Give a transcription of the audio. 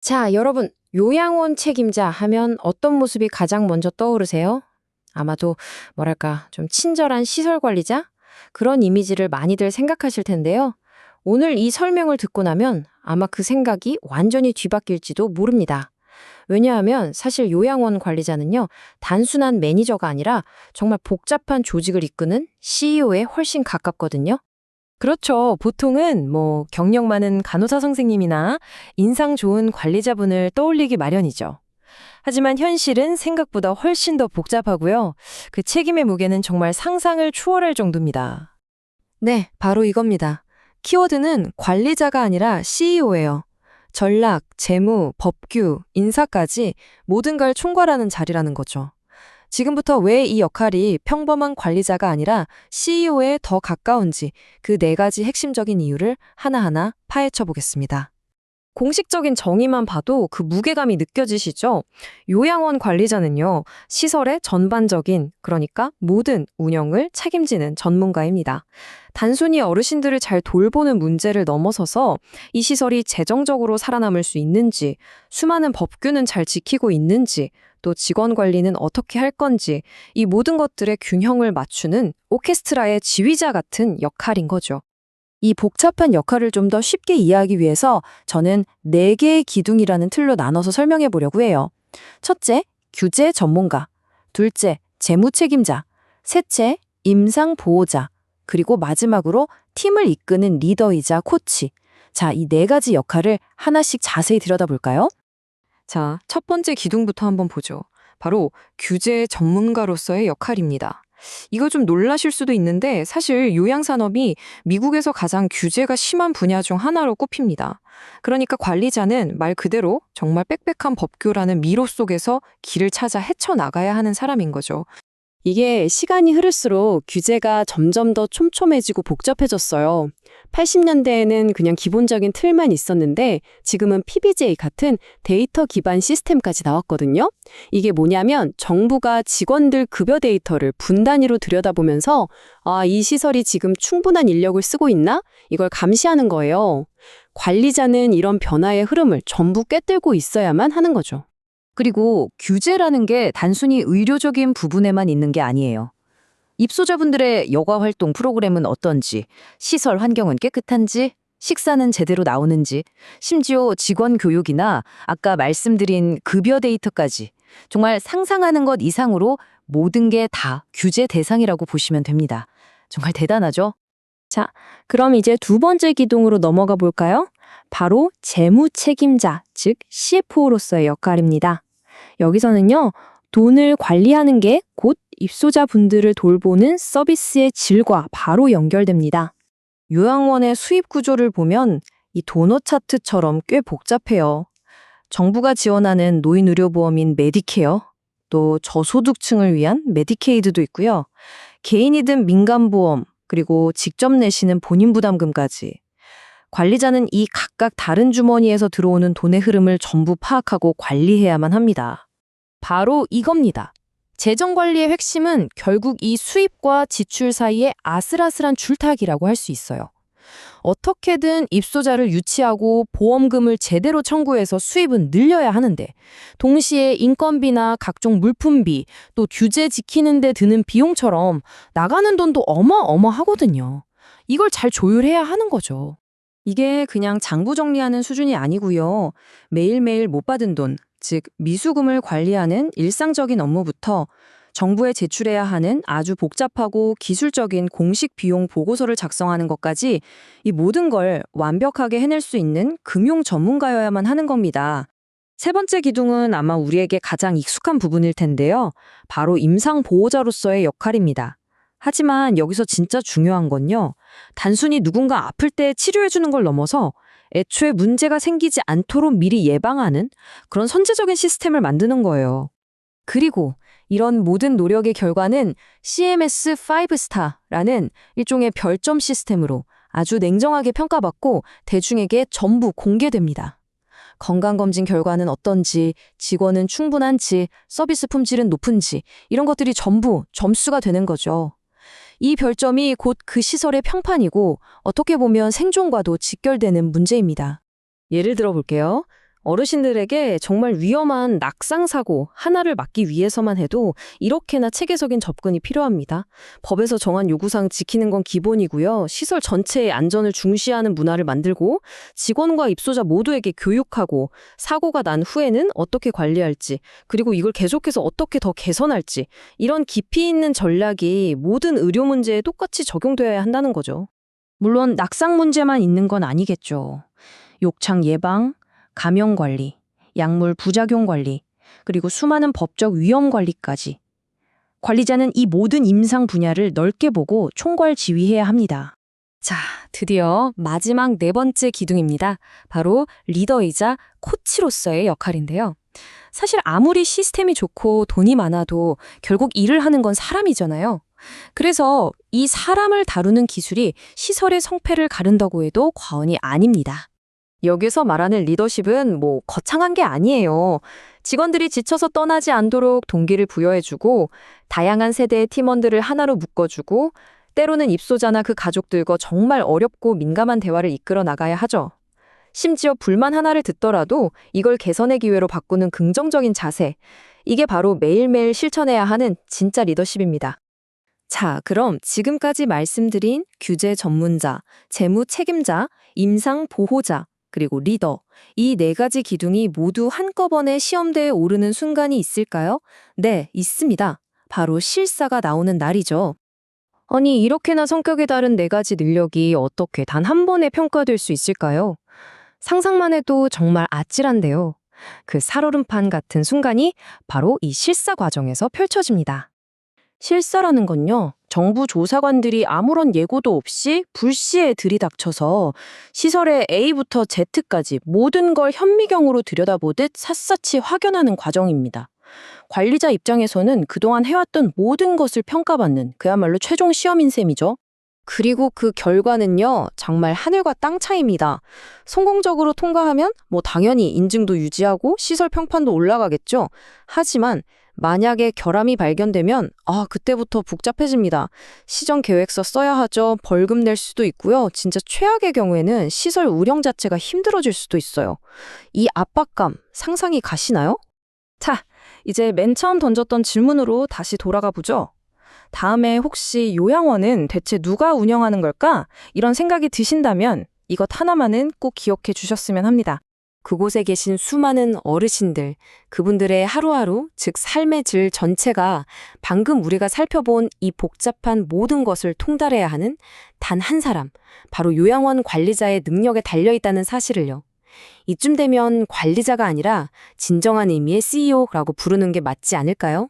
자, 여러분, 요양원 책임자 하면 어떤 모습이 가장 먼저 떠오르세요? 아마도 뭐랄까, 좀 친절한 시설 관리자? 그런 이미지를 많이들 생각하실 텐데요. 오늘 이 설명을 듣고 나면 아마 그 생각이 완전히 뒤바뀔지도 모릅니다. 왜냐하면 사실 요양원 관리자는요, 단순한 매니저가 아니라 정말 복잡한 조직을 이끄는 CEO에 훨씬 가깝거든요. 그렇죠. 보통은 경력 많은 간호사 선생님이나 인상 좋은 관리자분을 떠올리기 마련이죠. 하지만 현실은 생각보다 훨씬 더 복잡하고요. 그 책임의 무게는 정말 상상을 초월할 정도입니다. 네, 바로 이겁니다. 키워드는 관리자가 아니라 CEO예요. 전략, 재무, 법규, 인사까지 모든 걸 총괄하는 자리라는 거죠. 지금부터 왜 이 역할이 평범한 관리자가 아니라 CEO에 더 가까운지 그 네 가지 핵심적인 이유를 하나하나 파헤쳐 보겠습니다. 공식적인 정의만 봐도 그 무게감이 느껴지시죠? 요양원 관리자는요, 시설의 전반적인, 그러니까 모든 운영을 책임지는 전문가입니다. 단순히 어르신들을 잘 돌보는 문제를 넘어서서 이 시설이 재정적으로 살아남을 수 있는지, 수많은 법규는 잘 지키고 있는지, 또 직원 관리는 어떻게 할 건지, 이 모든 것들의 균형을 맞추는 오케스트라의 지휘자 같은 역할인 거죠. 이 복잡한 역할을 좀 더 쉽게 이해하기 위해서 저는 4개의 기둥이라는 틀로 나눠서 설명해 보려고 해요. 첫째, 규제 전문가. 둘째, 재무 책임자. 셋째, 임상 보호자. 그리고 마지막으로 팀을 이끄는 리더이자 코치. 자, 이 4가지 역할을 하나씩 자세히 들여다볼까요? 자, 첫 번째 기둥부터 한번 보죠. 바로 규제 전문가로서의 역할입니다. 이거 좀 놀라실 수도 있는데 사실 요양산업이 미국에서 가장 규제가 심한 분야 중 하나로 꼽힙니다. 그러니까 관리자는 말 그대로 정말 빽빽한 법규라는 미로 속에서 길을 찾아 헤쳐나가야 하는 사람인 거죠. 이게 시간이 흐를수록 규제가 점점 더 촘촘해지고 복잡해졌어요. 80년대에는 그냥 기본적인 틀만 있었는데 지금은 PBJ 같은 데이터 기반 시스템까지 나왔거든요. 이게 뭐냐면 정부가 직원들 급여 데이터를 분 단위로 들여다보면서 이 시설이 지금 충분한 인력을 쓰고 있나? 이걸 감시하는 거예요. 관리자는 이런 변화의 흐름을 전부 꿰뚫고 있어야만 하는 거죠. 그리고 규제라는 게 단순히 의료적인 부분에만 있는 게 아니에요. 입소자분들의 여가 활동 프로그램은 어떤지, 시설 환경은 깨끗한지, 식사는 제대로 나오는지, 심지어 직원 교육이나 아까 말씀드린 급여 데이터까지 정말 상상하는 것 이상으로 모든 게 다 규제 대상이라고 보시면 됩니다. 정말 대단하죠? 자, 그럼 이제 두 번째 기둥으로 넘어가 볼까요? 바로 재무 책임자, 즉 CFO로서의 역할입니다. 여기서는요, 돈을 관리하는 게 곧 입소자분들을 돌보는 서비스의 질과 바로 연결됩니다. 요양원의 수입 구조를 보면 이 도넛 차트처럼 꽤 복잡해요. 정부가 지원하는 노인의료보험인 메디케어, 또 저소득층을 위한 메디케이드도 있고요. 개인이든 민간보험, 그리고 직접 내시는 본인부담금까지. 관리자는 이 각각 다른 주머니에서 들어오는 돈의 흐름을 전부 파악하고 관리해야만 합니다. 바로 이겁니다. 재정관리의 핵심은 결국 이 수입과 지출 사이의 아슬아슬한 줄타기라고 할 수 있어요. 어떻게든 입소자를 유치하고 보험금을 제대로 청구해서 수입은 늘려야 하는데 동시에 인건비나 각종 물품비 또 규제 지키는 데 드는 비용처럼 나가는 돈도 어마어마하거든요. 이걸 잘 조율해야 하는 거죠. 이게 그냥 장부 정리하는 수준이 아니고요. 매일매일 못 받은 돈, 즉 미수금을 관리하는 일상적인 업무부터 정부에 제출해야 하는 아주 복잡하고 기술적인 공식 비용 보고서를 작성하는 것까지 이 모든 걸 완벽하게 해낼 수 있는 금융 전문가여야만 하는 겁니다. 세 번째 기둥은 아마 우리에게 가장 익숙한 부분일 텐데요. 바로 임상 보호자로서의 역할입니다. 하지만 여기서 진짜 중요한 건요. 단순히 누군가 아플 때 치료해주는 걸 넘어서 애초에 문제가 생기지 않도록 미리 예방하는 그런 선제적인 시스템을 만드는 거예요. 그리고 이런 모든 노력의 결과는 CMS 5스타라는 일종의 별점 시스템으로 아주 냉정하게 평가받고 대중에게 전부 공개됩니다. 건강검진 결과는 어떤지, 직원은 충분한지, 서비스 품질은 높은지 이런 것들이 전부 점수가 되는 거죠. 이 별점이 곧 그 시설의 평판이고 어떻게 보면 생존과도 직결되는 문제입니다. 예를 들어 볼게요. 어르신들에게 정말 위험한 낙상 사고 하나를 막기 위해서만 해도 이렇게나 체계적인 접근이 필요합니다. 법에서 정한 요구사항 지키는 건 기본이고요. 시설 전체의 안전을 중시하는 문화를 만들고 직원과 입소자 모두에게 교육하고 사고가 난 후에는 어떻게 관리할지 그리고 이걸 계속해서 어떻게 더 개선할지 이런 깊이 있는 전략이 모든 의료 문제에 똑같이 적용되어야 한다는 거죠. 물론 낙상 문제만 있는 건 아니겠죠. 욕창 예방, 감염 관리, 약물 부작용 관리, 그리고 수많은 법적 위험 관리까지. 관리자는 이 모든 임상 분야를 넓게 보고 총괄 지휘해야 합니다. 자, 드디어 마지막 네 번째 기둥입니다. 바로 리더이자 코치로서의 역할인데요. 사실 아무리 시스템이 좋고 돈이 많아도 결국 일을 하는 건 사람이잖아요. 그래서 이 사람을 다루는 기술이 시설의 성패를 가른다고 해도 과언이 아닙니다. 여기서 말하는 리더십은 거창한 게 아니에요. 직원들이 지쳐서 떠나지 않도록 동기를 부여해주고 다양한 세대의 팀원들을 하나로 묶어주고 때로는 입소자나 그 가족들과 정말 어렵고 민감한 대화를 이끌어 나가야 하죠. 심지어 불만 하나를 듣더라도 이걸 개선의 기회로 바꾸는 긍정적인 자세. 이게 바로 매일매일 실천해야 하는 진짜 리더십입니다. 자, 그럼 지금까지 말씀드린 규제 전문자, 재무 책임자, 임상 보호자, 그리고 리더. 이 네 가지 기둥이 모두 한꺼번에 시험대에 오르는 순간이 있을까요? 네, 있습니다. 바로 실사가 나오는 날이죠. 아니, 이렇게나 성격이 다른 네 가지 능력이 어떻게 단 한 번에 평가될 수 있을까요? 상상만 해도 정말 아찔한데요. 그 살얼음판 같은 순간이 바로 이 실사 과정에서 펼쳐집니다. 실사라는 건요, 정부 조사관들이 아무런 예고도 없이 불시에 들이닥쳐서 시설의 A부터 Z까지 모든 걸 현미경으로 들여다보듯 샅샅이 확연하는 과정입니다. 관리자 입장에서는 그동안 해왔던 모든 것을 평가받는 그야말로 최종 시험인 셈이죠. 그리고 그 결과는요, 정말 하늘과 땅 차이입니다. 성공적으로 통과하면 당연히 인증도 유지하고 시설 평판도 올라가겠죠. 하지만 만약에 결함이 발견되면 그때부터 복잡해집니다. 시정 계획서 써야 하죠. 벌금 낼 수도 있고요. 진짜 최악의 경우에는 시설 운영 자체가 힘들어질 수도 있어요. 이 압박감 상상이 가시나요? 자, 이제 맨 처음 던졌던 질문으로 다시 돌아가 보죠. 다음에 혹시 요양원은 대체 누가 운영하는 걸까? 이런 생각이 드신다면 이것 하나만은 꼭 기억해 주셨으면 합니다. 그곳에 계신 수많은 어르신들, 그분들의 하루하루, 즉 삶의 질 전체가 방금 우리가 살펴본 이 복잡한 모든 것을 통달해야 하는 단 한 사람, 바로 요양원 관리자의 능력에 달려있다는 사실을요. 이쯤 되면 관리자가 아니라 진정한 의미의 CEO라고 부르는 게 맞지 않을까요?